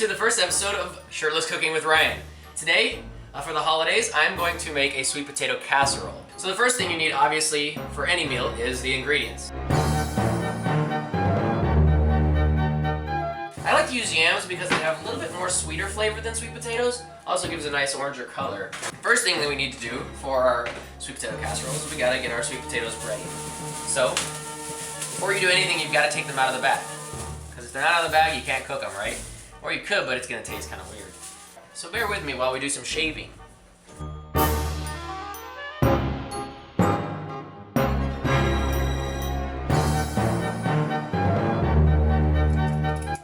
to the first episode of Shirtless Cooking with Ryan. Today, for the holidays, I'm going to make a sweet potato casserole. So the first thing you need, obviously, for any meal is the ingredients. I like to use yams because they have a little bit more sweeter flavor than sweet potatoes. Also gives a nice oranger color. First thing that we need to do for our sweet potato casserole is we gotta get our sweet potatoes ready. So, before you do anything, you've gotta take them out of the bag. Because if they're not out of the bag, you can't cook them, right? Or you could, but it's gonna taste kind of weird. So bear with me while we do some shaving.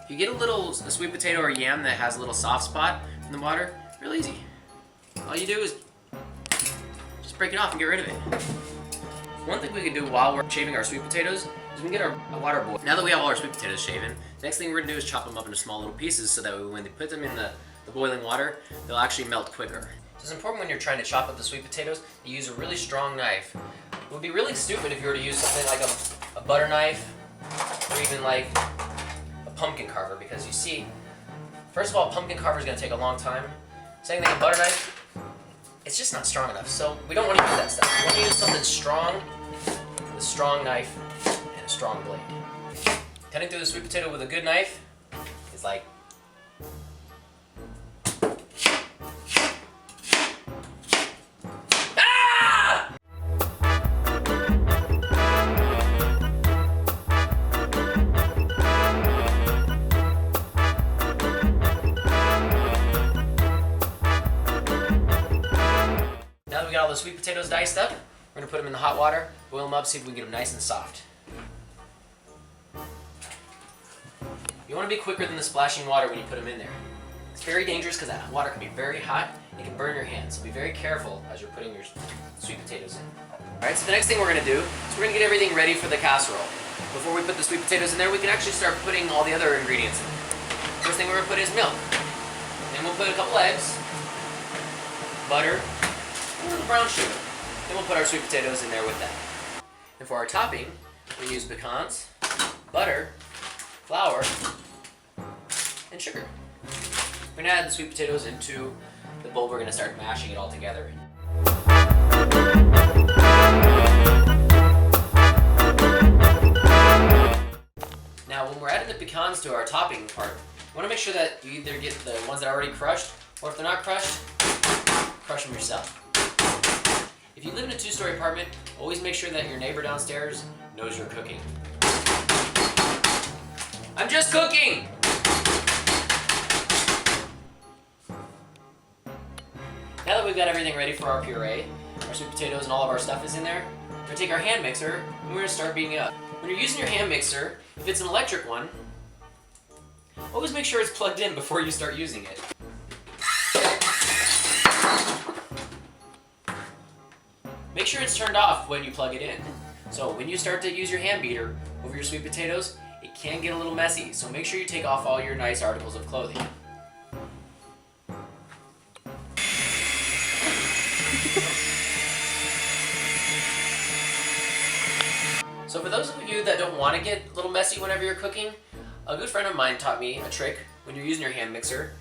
If you get a sweet potato or yam that has a little soft spot in the water, real easy. All you do is just break it off and get rid of it. One thing we can do while we're shaving our sweet potatoes is we can get our water boil. Now that we have all our sweet potatoes shaven, the next thing we're gonna do is chop them up into small little pieces so that when they put them in the boiling water, they'll actually melt quicker. So it's important when you're trying to chop up the sweet potatoes to use a really strong knife. It would be really stupid if you were to use something like a butter knife or even like a pumpkin carver, because you see, first of all, pumpkin carver is gonna take a long time. Same thing, a butter knife, it's just not strong enough. So we don't want to use that stuff. We want to use something strong with a strong knife and a strong blade. Cutting through the sweet potato with a good knife is like all the sweet potatoes diced up. We're gonna put them in the hot water, boil them up, see if we can get them nice and soft. You wanna be quicker than the splashing water when you put them in there. It's very dangerous because that water can be very hot and it can burn your hands, so be very careful as you're putting your sweet potatoes in. Alright, so the next thing we're gonna do is we're gonna get everything ready for the casserole. Before we put the sweet potatoes in there, we can actually start putting all the other ingredients in there. First thing we're gonna put is milk. Then we'll put a couple eggs, butter, a little brown sugar. Then we'll put our sweet potatoes in there with that. And for our topping, we use pecans, butter, flour, and sugar. We're gonna add the sweet potatoes into the bowl. We're gonna start mashing it all together. Now, when we're adding the pecans to our topping part, we wanna make sure that you either get the ones that are already crushed, or if they're not crushed, crush them yourself. If you live in a two-story apartment, always make sure that your neighbor downstairs knows you're cooking. I'm just cooking! Now that we've got everything ready for our puree, our sweet potatoes and all of our stuff is in there, we're gonna take our hand mixer and we're gonna start beating it up. When you're using your hand mixer, if it's an electric one, always make sure it's plugged in before you start using it. Make sure it's turned off when you plug it in. So when you start to use your hand beater over your sweet potatoes, it can get a little messy. So make sure you take off all your nice articles of clothing. So for those of you that don't want to get a little messy whenever you're cooking, a good friend of mine taught me a trick when you're using your hand mixer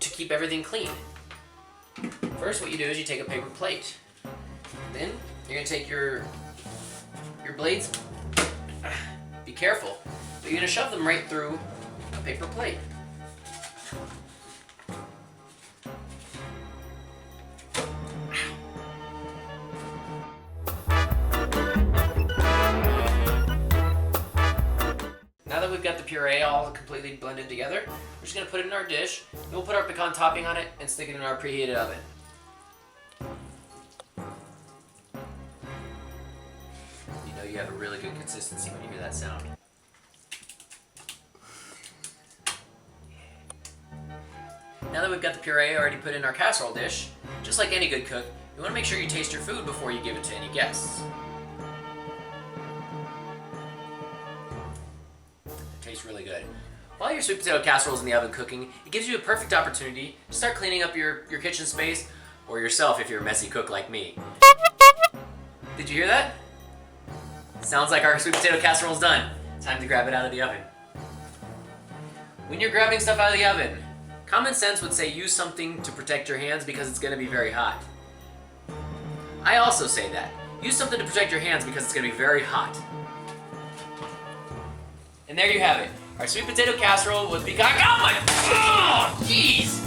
to keep everything clean. First, what you do is you take a paper plate. Then you're gonna take your blades, be careful, but you're gonna shove them right through a paper plate. Now that we've got the puree all completely blended together, we're just gonna put it in our dish, and we'll put our pecan topping on it and stick it in our preheated oven. You have a really good consistency when you hear that sound. Now that we've got the puree already put in our casserole dish, just like any good cook, you want to make sure you taste your food before you give it to any guests. It tastes really good. While your sweet potato casserole is in the oven cooking, it gives you a perfect opportunity to start cleaning up your kitchen space, or yourself if you're a messy cook like me. Did you hear that? Sounds like our sweet potato casserole is done. Time to grab it out of the oven. When you're grabbing stuff out of the oven, common sense would say use something to protect your hands because it's going to be very hot. I also say that. Use something to protect your hands because it's going to be very hot. And there you have it. Our sweet potato casserole was becoming. Oh my! Oh, jeez!